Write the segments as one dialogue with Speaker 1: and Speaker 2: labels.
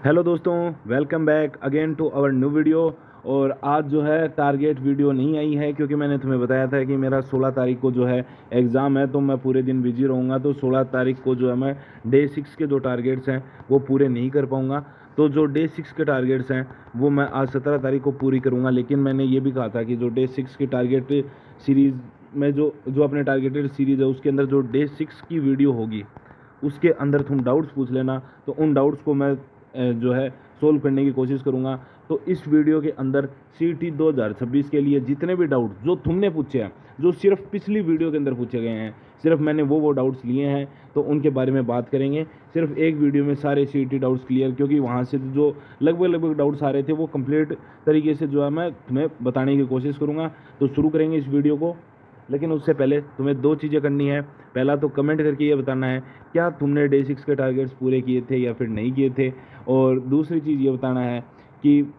Speaker 1: Hello दोस्तों, welcome back again to our new video. और आज जो है टारगेट वीडियो नहीं आई है क्योंकि मैंने तुम्हें बताया था कि मेरा 16 तारीख को जो है एग्ज़ाम है, तो मैं पूरे दिन बिजी रहूँगा। तो 16 तारीख को जो है मैं डे 6 के जो टारगेट्स हैं वो पूरे नहीं कर पाऊँगा। तो जो डे 6 के टारगेट्स हैं वो मैं आज 17 तारीख को पूरी करूँगा। लेकिन मैंने ये भी कहा था कि जो डे 6 की टारगेट सीरीज़ में जो जो अपने टारगेटेड सीरीज़ है उसके अंदर जो डे 6 की वीडियो होगी उसके अंदर तुम डाउट्स पूछ लेना, तो उन डाउट्स को मैं जो है सोल्व करने की कोशिश करूंगा। तो इस वीडियो के अंदर CT 2026 के लिए जितने भी डाउट जो तुमने पूछे हैं, जो सिर्फ पिछली वीडियो के अंदर पूछे गए हैं, सिर्फ मैंने वो डाउट्स लिए हैं, तो उनके बारे में बात करेंगे। सिर्फ एक वीडियो में सारे CT डाउट्स क्लियर, क्योंकि वहाँ से जो लगभग डाउट्स आ रहे थे वो कंप्लीट तरीके से जो है मैं तुम्हें बताने की कोशिश करूँगा। तो शुरू करेंगे इस वीडियो को। लेकिन उससे पहले तुम्हें दो चीज़ें करनी है। पहला तो कमेंट करके ये बताना है क्या तुमने डे 6 के टारगेट्स पूरे किए थे या फिर नहीं किए थे। और दूसरी चीज़ ये बताना है कि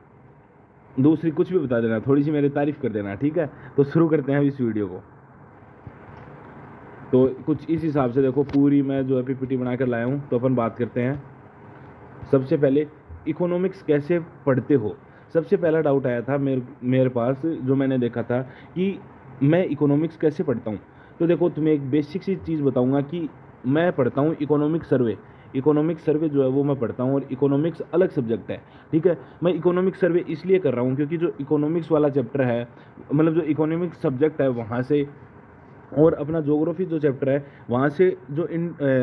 Speaker 1: दूसरी कुछ भी बता देना, थोड़ी सी मेरी तारीफ़ कर देना, ठीक है। तो शुरू करते हैं इस वीडियो को। तो कुछ इस हिसाब से देखो, पूरी मैं जो है PPT बना कर लाया हूँ। तो अपन बात करते हैं। सबसे पहले इकोनॉमिक्स कैसे पढ़ते हो। सबसे पहला डाउट आया था मेरे पास, जो मैंने देखा था कि मैं इकोनॉमिक्स कैसे पढ़ता हूँ। तो देखो, तुम्हें एक बेसिक सी चीज़ बताऊँगा कि मैं पढ़ता हूँ इकोनॉमिक सर्वे। इकोनॉमिक सर्वे जो है वो मैं पढ़ता हूँ, और इकोनॉमिक्स अलग सब्जेक्ट है, ठीक है। मैं इकोनॉमिक सर्वे इसलिए कर रहा हूँ क्योंकि जो इकोनॉमिक्स वाला चैप्टर है, मतलब जो इकोनॉमिक सब्जेक्ट है वहाँ से, और अपना ज्योग्राफी जो चैप्टर है वहाँ से, जो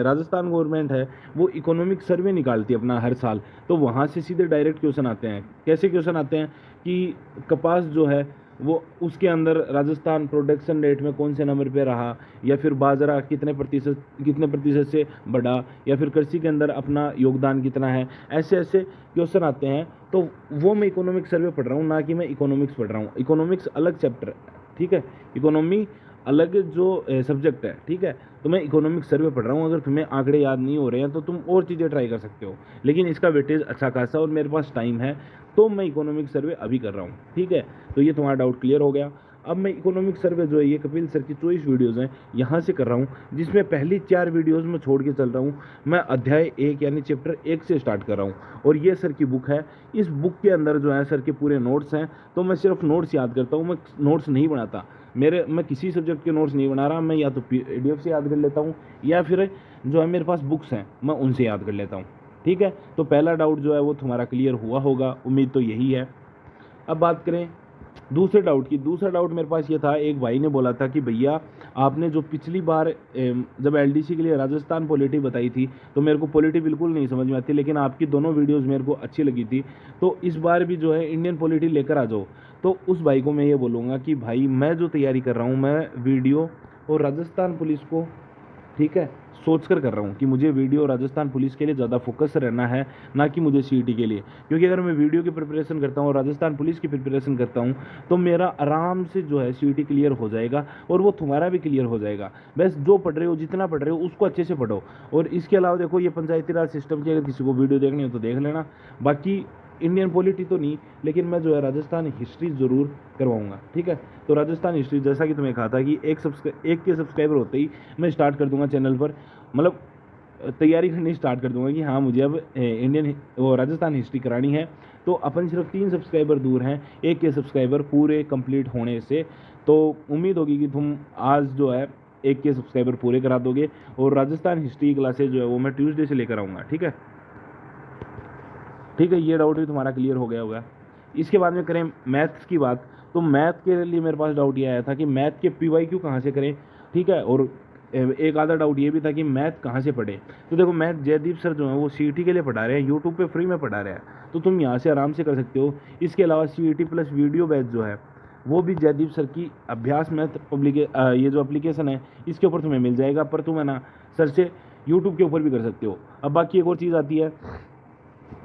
Speaker 1: राजस्थान गवर्नमेंट है वो इकोनॉमिक सर्वे निकालती है अपना हर साल। तो वहाँ से सीधे डायरेक्ट क्वेश्चन आते हैं। कैसे क्वेश्चन आते हैं कि कपास जो है वो उसके अंदर राजस्थान प्रोडक्शन रेट में कौन से नंबर पे रहा, या फिर बाजरा कितने प्रतिशत से बढ़ा, या फिर कृषि के अंदर अपना योगदान कितना है। ऐसे ऐसे क्वेश्चन आते हैं। तो वो मैं इकोनॉमिक सर्वे पढ़ रहा हूँ, ना कि मैं इकोनॉमिक्स पढ़ रहा हूँ। इकोनॉमिक्स अलग चैप्टर है, ठीक है। इकोनॉमी अलग जो सब्जेक्ट है, ठीक है। तो मैं इकोनॉमिक सर्वे पढ़ रहा हूँ। अगर तुम्हें आंकड़े याद नहीं हो रहे हैं तो तुम और चीज़ें ट्राई कर सकते हो, लेकिन इसका वेटेज अच्छा खासा और मेरे पास टाइम है, तो मैं इकोनॉमिक सर्वे अभी कर रहा हूँ, ठीक है। तो ये तुम्हारा डाउट क्लियर हो गया। अब मैं इकोनॉमिक सर्वे जो है ये कपिल सर की 24 वीडियोज़ हैं यहाँ से कर रहा हूँ, जिसमें पहली 4 वीडियोज़ में छोड़ के चल रहा हूँ। मैं अध्याय 1 यानी चैप्टर 1 से स्टार्ट कर रहा हूँ, और ये सर की बुक है। इस बुक के अंदर जो है सर के पूरे नोट्स हैं। तो मैं सिर्फ नोट्स याद करता हूँ, मैं नोट्स नहीं बनाता। मैं किसी सब्जेक्ट के नोट्स नहीं बना रहा। मैं या तो PDF से याद कर लेता हूँ, या फिर जो है मेरे पास बुक्स हैं मैं उनसे याद कर लेता हूँ, ठीक है। तो पहला डाउट जो है वो तुम्हारा क्लियर हुआ होगा, उम्मीद तो यही है। अब बात करें दूसरे डाउट की। दूसरा डाउट मेरे पास ये था, एक भाई ने बोला था कि भैया आपने जो पिछली बार जब LDC के लिए राजस्थान पॉलिटी बताई थी तो मेरे को पॉलिटी बिल्कुल नहीं समझ में आती, लेकिन आपकी दोनों वीडियोस मेरे को अच्छी लगी थी। तो इस बार भी जो है इंडियन पॉलिटी लेकर आ जाओ। तो उस भाई को मैं ये बोलूँगा कि भाई मैं जो तैयारी कर रहा हूँ, मैं वीडियो और राजस्थान पुलिस को, ठीक है, सोच कर रहा हूँ कि मुझे वीडियो राजस्थान पुलिस के लिए ज़्यादा फोकस रहना है, ना कि मुझे CET के लिए। क्योंकि अगर मैं वीडियो की प्रिपरेशन करता हूँ और राजस्थान पुलिस की प्रिपरेशन करता हूँ तो मेरा आराम से जो है CET क्लियर हो जाएगा, और वो तुम्हारा भी क्लियर हो जाएगा। बस जो पढ़ रहे हो, जितना पढ़ रहे हो उसको अच्छे से पढ़ो। और इसके अलावा देखो, ये पंचायती राज सिस्टम की अगर किसी को वीडियो देखनी हो तो देख लेना। बाकी इंडियन पॉलिटी तो नहीं, लेकिन मैं जो है राजस्थान हिस्ट्री ज़रूर करवाऊंगा, ठीक है। तो राजस्थान हिस्ट्री, जैसा कि तुम्हें कहा था कि एक के सब्सक्राइबर होते ही मैं स्टार्ट कर दूंगा चैनल पर, मतलब तैयारी करनी स्टार्ट कर दूंगा कि हाँ मुझे अब राजस्थान हिस्ट्री करानी है। तो अपन सिर्फ 3 सब्सक्राइबर दूर हैं 1 के सब्सक्राइबर पूरे कंप्लीट होने से। तो उम्मीद होगी कि तुम आज जो है 1 के सब्सक्राइबर पूरे करा दोगे, और राजस्थान हिस्ट्री क्लासेज जो है वो मैं ट्यूसडे से लेकर आऊँगा, ठीक है। ठीक है, ये डाउट भी तुम्हारा क्लियर हो गया होगा। इसके बाद में करें मैथ्स की बात। तो मैथ के लिए मेरे पास डाउट ये आया था कि मैथ के PYQ कहाँ से करें, ठीक है। और एक आधा डाउट ये भी था कि मैथ कहाँ से पढ़े। तो देखो, मैथ जयदीप सर जो है वो CET के लिए पढ़ा रहे हैं, यूट्यूब पे फ्री में पढ़ा रहे हैं, तो तुम यहाँ से आराम से कर सकते हो। इसके अलावा CET प्लस वीडियो बैच जो है वो भी जयदीप सर की अभ्यास मैथ ये जो एप्लीकेशन है इसके ऊपर तुम्हें मिल जाएगा, पर तुम है ना सर से यूट्यूब के ऊपर भी कर सकते हो। अब बाकी एक और चीज़ आती है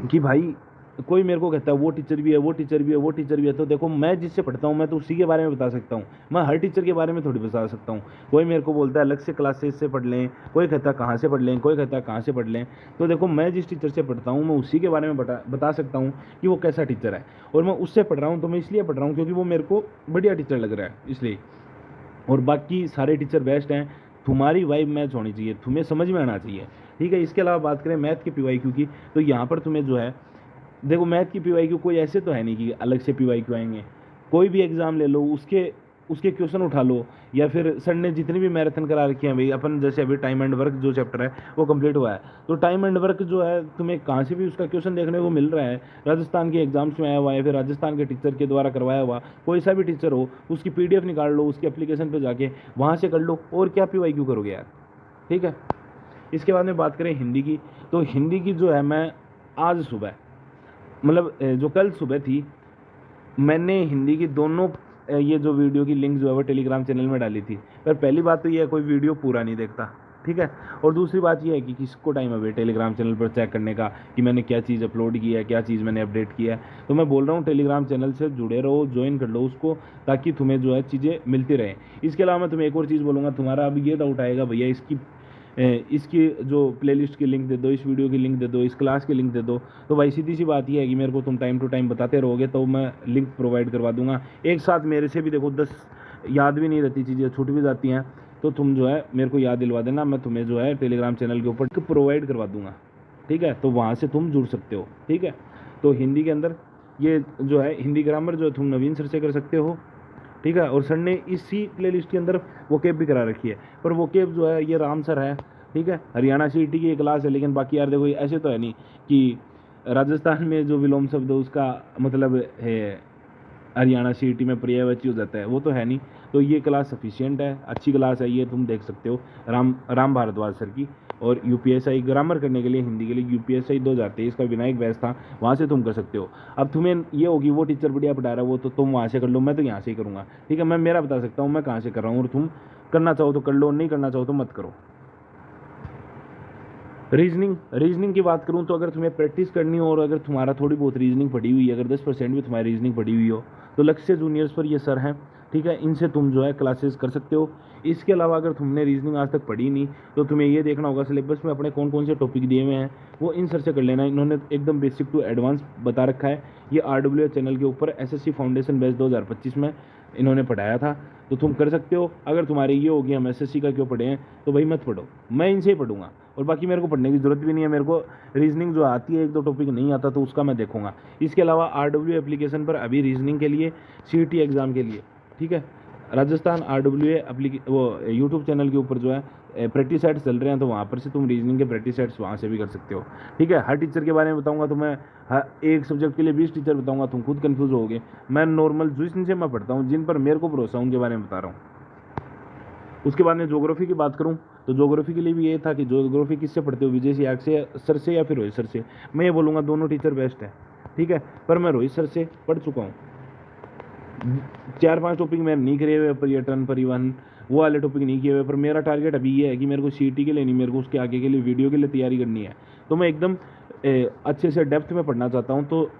Speaker 1: कि भाई कोई मेरे को कहता है वो टीचर भी है, वो टीचर भी है, वो टीचर भी है। तो देखो, मैं जिससे पढ़ता हूँ मैं तो उसी के बारे में बता सकता हूँ, मैं हर टीचर के बारे में थोड़ी बता सकता हूँ। कोई मेरे को बोलता है अलग से क्लासेस से पढ़ लें, कोई कहता है कहाँ से पढ़ लें, कोई कहता है कहाँ से पढ़ लें। तो देखो, मैं जिस टीचर से पढ़ता हूँ मैं उसी के बारे में बता सकता हूँ कि वो कैसा टीचर है। और मैं उससे पढ़ रहा हूँ तो मैं इसलिए पढ़ रहा हूँ क्योंकि वो मेरे को बढ़िया टीचर लग रहा है, इसलिए। और बाकी सारे टीचर बेस्ट हैं। तुम्हारी वाइब मैच होनी चाहिए, तुम्हें समझ में आना चाहिए, ठीक है। इसके अलावा बात करें मैथ के PYQ की, तो यहाँ पर तुम्हें जो है देखो मैथ की पीवाईक्यू कोई ऐसे तो है नहीं कि अलग से पीवाईक्यू आएंगे, कोई भी एग्ज़ाम ले लो उसके उसके क्वेश्चन उठा लो, या फिर सर ने जितनी भी मैराथन करा रखी है भाई, अपन जैसे अभी टाइम एंड वर्क जो चैप्टर है वो कंप्लीट हुआ है, तो टाइम एंड वर्क जो है तुम्हें कहाँ से भी उसका क्वेश्चन देखने को मिल रहा है, राजस्थान के एग्जाम्स में आया हुआ है, फिर राजस्थान के टीचर के द्वारा करवाया हुआ, कोई सा भी टीचर हो उसकी PDF निकाल लो, उसकी एप्लीकेशन पर जाके वहाँ से कर लो, और क्या पीवाईक्यू करोगे यार। ठीक है, इसके बाद में बात करें हिंदी की, तो हिंदी की जो है मैं आज सुबह मतलब जो कल सुबह थी, मैंने हिंदी की दोनों ये जो वीडियो की लिंक जो है वो टेलीग्राम चैनल में डाली थी। पर पहली बात तो ये है कोई वीडियो पूरा नहीं देखता, ठीक है, और दूसरी बात ये है कि किसको टाइम है भाई टेलीग्राम चैनल पर चेक करने का कि मैंने क्या चीज़ अपलोड की है, क्या चीज़ मैंने अपडेट किया है। तो मैं बोल रहा हूँ टेलीग्राम चैनल से जुड़े रहो, ज्वाइन कर लो उसको, ताकि तुम्हें जो है चीज़ें मिलती रहें। इसके अलावा मैं तुम्हें एक और चीज़ बोलूँगा, तुम्हारा अब ये डाउट आएगा भैया इसकी जो प्लेलिस्ट की लिंक दे दो, इस वीडियो की लिंक दे दो, इस क्लास की लिंक दे दो। तो भाई सीधी सी बात ये है कि मेरे को तुम टाइम टू टाइम बताते रहोगे तो मैं लिंक प्रोवाइड करवा दूंगा। एक साथ मेरे से भी देखो 10 याद भी नहीं रहती, चीज़ें छूट भी जाती हैं, तो तुम जो है मेरे को याद दिलवा देना, मैं तुम्हें जो है टेलीग्राम चैनल के ऊपर प्रोवाइड करवा दूंगा। ठीक है, तो वहाँ से तुम जुड़ सकते हो। ठीक है, तो हिंदी के अंदर ये जो है हिंदी ग्रामर जो है तुम नवीन सर से कर सकते हो। ठीक है, और सर ने इसी प्लेलिस्ट के अंदर वोकेब भी करा रखी है, पर वोकेब जो है ये राम सर है। ठीक है, हरियाणा CET की एक क्लास है, लेकिन बाकी यार देखो ऐसे तो है नहीं कि राजस्थान में जो विलोम शब्द है उसका मतलब है हरियाणा CET में पर्यायवाची हो जाता है, वो तो है नहीं। तो ये क्लास सफिशिएंट है, अच्छी क्लास है, ये तुम देख सकते हो राम भारद्वाज सर की। और UPSI ग्रामर करने के लिए हिंदी के लिए UPSI 2023 का विनायक बैच था, वहाँ से तुम कर सकते हो। अब तुम्हें ये होगी वो टीचर बढ़िया पढ़ा रहा है, वो तो तुम वहाँ से कर लो, मैं तो यहाँ से ही करूँगा। ठीक है, मैं मेरा बता सकता हूँ मैं कहाँ से कर रहा हूँ, और तुम करना चाहो तो कर लो, नहीं करना चाहो तो मत करो। रीजनिंग की बात करूं तो अगर तुम्हें प्रैक्टिस करनी हो और अगर तुम्हारा थोड़ी बहुत रीजनिंग पड़ी हुई है, अगर 10% भी तुम्हारी रीजनिंग पड़ी हुई हो, तो लक्ष्य जूनियर्स पर ये सर हैं। ठीक है, इनसे तुम जो है क्लासेस कर सकते हो। इसके अलावा अगर तुमने रीजनिंग आज तक पढ़ी नहीं तो तुम्हें ये देखना होगा सिलेबस में अपने कौन कौन से टॉपिक दिए हुए हैं, वो इन सर से कर लेना। इन्होंने एकदम बेसिक टू एडवांस बता रखा है। ये RWA चैनल के ऊपर SSC फाउंडेशन बैच 2025 में इन्होंने पढ़ाया था, तो तुम कर सकते हो। अगर तुम्हारे ये होगी हम SSC का क्यों पढ़े हैं, तो भाई मत पढ़ो, मैं इनसे ही पढ़ूंगा, और बाकी मेरे को पढ़ने की ज़रूरत भी नहीं है। मेरे को रीजनिंग जो आती है, एक दो टॉपिक नहीं आता तो उसका मैं देखूंगा। इसके अलावा RWA एप्लीकेशन पर अभी रीजनिंग के लिए CET एग्ज़ाम के लिए, ठीक है, राजस्थान RWA वो यूट्यूब चैनल के ऊपर जो है प्रैक्टिस सेट्स चल रहे हैं, तो वहाँ पर से तुम रीजनिंग के प्रैक्टिस सेट्स वहाँ से भी कर सकते हो। ठीक है, हर टीचर के बारे में बताऊंगा तो मैं एक सब्जेक्ट के लिए 20 टीचर बताऊंगा, तुम खुद कंफ्यूज होगे। मैं नॉर्मल जिनसे मैं पढ़ता हूँ, जिन पर मेरे को भरोसा उनके बारे में बता रहा हूँ। उसके बाद में ज्योग्राफी की बात करूं तो ज्योग्राफी के लिए भी ये था कि ज्योग्राफी किससे पढ़ते हो, विजय सियाग से सर से या फिर रोहित सर से। मैं ये बोलूँगा दोनों टीचर बेस्ट है। ठीक है, पर मैं रोहित सर से पढ़ चुका हूँ। 4-5 टॉपिक मैंने नहीं करे हुए, पर्यटन परिवहन वो वाले टॉपिक नहीं किए हुए, पर मेरा टारगेट अभी ये है कि मेरे को CET के लिए नहीं, मेरे को उसके आगे के लिए वीडियो के लिए तैयारी करनी है। तो मैं एकदम अच्छे से डेप्थ में पढ़ना चाहता हूँ। तो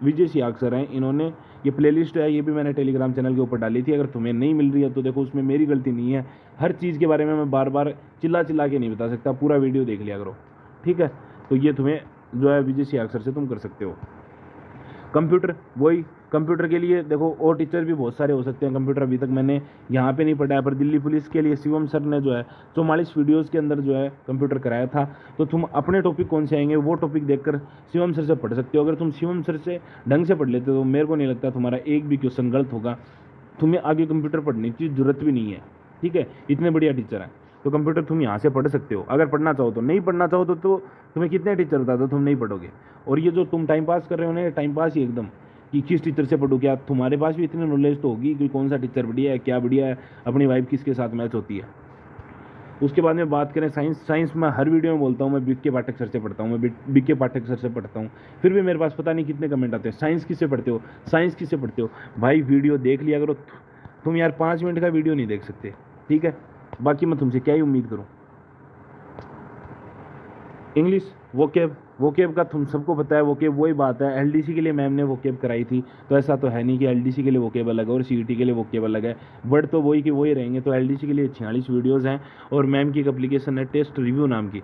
Speaker 1: विजय सियाग सर हैं, इन्होंने ये प्लेलिस्ट है, ये भी मैंने टेलीग्राम चैनल के ऊपर डाली थी। अगर तुम्हें नहीं मिल रही है तो देखो उसमें मेरी गलती नहीं है। हर चीज़ के बारे में मैं बार बार चिल्ला के नहीं बता सकता, पूरा वीडियो देख लिया करो। ठीक है, तो ये तुम्हें जो है विजय सियाग सर से तुम कर सकते हो। कंप्यूटर, वही कंप्यूटर के लिए देखो और टीचर भी बहुत सारे हो सकते हैं। कंप्यूटर अभी तक मैंने यहाँ पे नहीं पढ़ाया, पर दिल्ली पुलिस के लिए शिवम सर ने जो है 44 वीडियोस के अंदर जो है कंप्यूटर कराया था। तो तुम अपने टॉपिक कौन से आएंगे वो टॉपिक देखकर शिवम सर से पढ़ सकते हो। अगर तुम शिवम सर से ढंग से पढ़ लेते हो तो मेरे को नहीं लगता तुम्हारा एक भी क्वेश्चन गलत होगा। तुम्हें आगे कंप्यूटर पढ़ने की जरूरत भी नहीं है। ठीक है, इतने बढ़िया टीचर हैं, तो कंप्यूटर तुम यहाँ से पढ़ सकते हो अगर पढ़ना चाहो तो। नहीं पढ़ना चाहो तो तुम्हें कितने टीचर बता दो तुम नहीं पढ़ोगे। और ये जो तुम टाइम पास कर रहे हो ना, टाइम पास ही एकदम कि किस टीचर से पढ़ो, क्या तुम्हारे पास भी इतनी नॉलेज तो होगी कि कौन सा टीचर बढ़िया है, क्या बढ़िया है, अपनी वाइफ किसके साथ मैच होती है। उसके बाद में बात करें साइंस मैं हर वीडियो में बोलता हूँ मैं BK पाठक सर से पढ़ता हूँ, मैं BK पाठक सर से पढ़ता हूँ। फिर भी मेरे पास पता नहीं कितने कमेंट आते हैं, साइंस किससे पढ़ते हो, साइंस किससे पढ़ते हो। भाई वीडियो देख लिया करो, तुम यार 5 मिनट का वीडियो नहीं देख सकते। ठीक है, बाकी मैं तुमसे क्या ही उम्मीद करूँ। इंग्लिश वोकेब का तुम सबको पता है, वोकेब वही बात है। LDC के लिए मैम ने वोकेब कराई थी, तो ऐसा तो है नहीं कि LDC के लिए वोकेब अलग है और CET के लिए वोकेब अलग है। वर्ड तो वही के वही रहेंगे। तो LDC के लिए 46 वीडियोज़ हैं, और मैम की एक एप्लीकेशन है टेस्ट रिव्यू नाम की।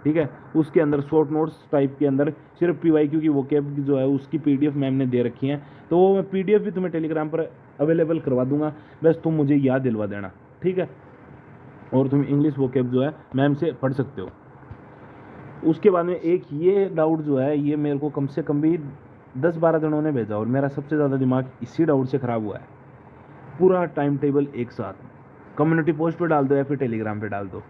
Speaker 1: ठीक है, उसके अंदर शॉर्ट नोट्स टाइप के अंदर सिर्फ PYQ की वोकेब जो है उसकी PDF मैम ने दे रखी है। तो वो मैं PDF भी तुम्हें टेलीग्राम पर अवेलेबल करवा दूंगा, बस तुम मुझे याद दिलवा देना। ठीक है, और तुम इंग्लिश वोकेब जो है मैम से पढ़ सकते हो। उसके बाद में एक ये डाउट जो है, ये मेरे को कम से कम भी 10-12 जनों ने भेजा और मेरा सबसे ज़्यादा दिमाग इसी डाउट से ख़राब हुआ है। पूरा टाइम टेबल एक साथ कम्युनिटी पोस्ट पे डाल दो या फिर टेलीग्राम पे डाल दो।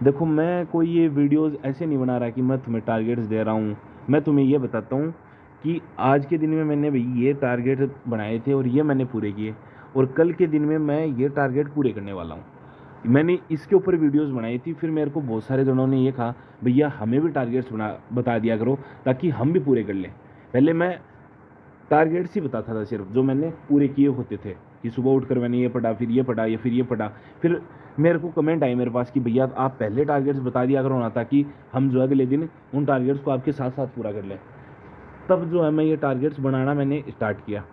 Speaker 1: देखो, मैं कोई ये वीडियोस ऐसे नहीं बना रहा कि मैं तुम्हें टारगेट्स दे रहा हूँ। मैं तुम्हें ये बताता हूँ कि आज के दिन में मैंने भाई ये टारगेट बनाए थे और ये मैंने पूरे किए, और कल के दिन में मैं ये टारगेट पूरे करने वाला हूँ। मैंने इसके ऊपर वीडियोस बनाई थी, फिर मेरे को बहुत सारे जनों ने ये कहा भैया हमें भी टारगेट्स बता दिया करो ताकि हम भी पूरे कर लें। पहले मैं टारगेट्स ही बताता था सिर्फ, जो मैंने पूरे किए होते थे, कि सुबह उठकर मैंने ये पढ़ा, फिर ये पढ़ा, या फिर ये पढ़ा। फिर मेरे को कमेंट आई मेरे पास कि भैया आप पहले टारगेट्स बता दिया करो ना, ताकि हम जो अगले दिन उन टारगेट्स को आपके साथ साथ पूरा कर लें। तब जो है मैं ये टारगेट्स बनाना मैंने स्टार्ट किया,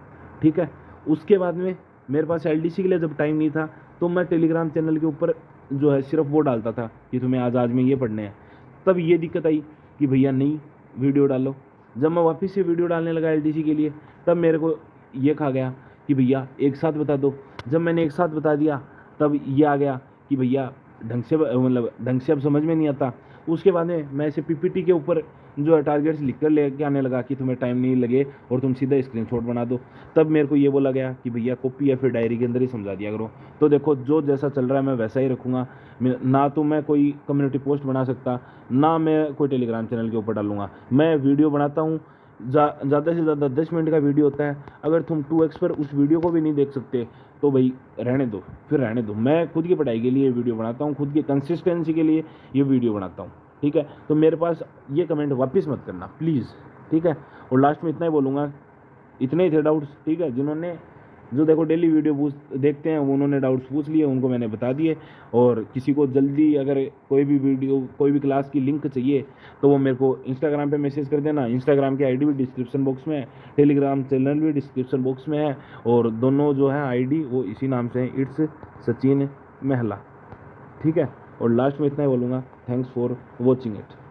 Speaker 1: ठीक है। उसके बाद में मेरे पास एलडीसी के लिए जब टाइम नहीं था, तो मैं टेलीग्राम चैनल के ऊपर जो है सिर्फ वो डालता था कि तुम्हें आज में ये पढ़ने हैं। तब ये दिक्कत आई कि भैया नहीं, वीडियो डालो। जब मैं वापस से वीडियो डालने लगा एलडीसी के लिए, तब मेरे को ये कहा गया कि भैया एक साथ बता दो। जब मैंने एक साथ बता दिया, तब ये आ गया कि भैया ढंग से अब समझ में नहीं आता। उसके बाद में मैं ऐसे पीपीटी के ऊपर जो है टारगेट्स लिख कर लेके आने लगा कि तुम्हें टाइम नहीं लगे और तुम सीधा स्क्रीनशॉट बना दो। तब मेरे को ये बोला गया कि भैया कॉपी या फिर डायरी के अंदर ही समझा दिया करो। तो देखो, जो जैसा चल रहा है मैं वैसा ही रखूँगा। ना तो मैं कोई कम्युनिटी पोस्ट बना सकता, ना मैं कोई टेलीग्राम चैनल के ऊपर डालूंगा। मैं वीडियो बनाता हूँ, ज़्यादा से ज़्यादा 10 मिनट का वीडियो होता है। अगर तुम 2x पर उस वीडियो को भी नहीं देख सकते तो भाई रहने दो, फिर रहने दो। मैं खुद की पढ़ाई के लिए वीडियो बनाता हूँ, खुद की कंसिस्टेंसी के लिए ये वीडियो बनाता हूँ, ठीक है। तो मेरे पास ये कमेंट वापस मत करना प्लीज़, ठीक है। और लास्ट में इतना ही बोलूँगा, इतने ही थे डाउट्स, ठीक है। जिन्होंने जो देखो डेली वीडियो देखते हैं, उन्होंने डाउट्स पूछ लिए, उनको मैंने बता दिए। और किसी को जल्दी अगर कोई भी वीडियो, कोई भी क्लास की लिंक चाहिए तो वो मेरे को इंस्टाग्राम पे मैसेज कर देना। इंस्टाग्राम की आईडी भी डिस्क्रिप्शन बॉक्स में है, टेलीग्राम चैनल भी डिस्क्रिप्शन बॉक्स में है, और दोनों जो है आईडी वो इसी नाम से है, इट्स सचिन महला, ठीक है। और लास्ट में इतना ही बोलूँगा, थैंक्स फॉर वॉचिंग इट।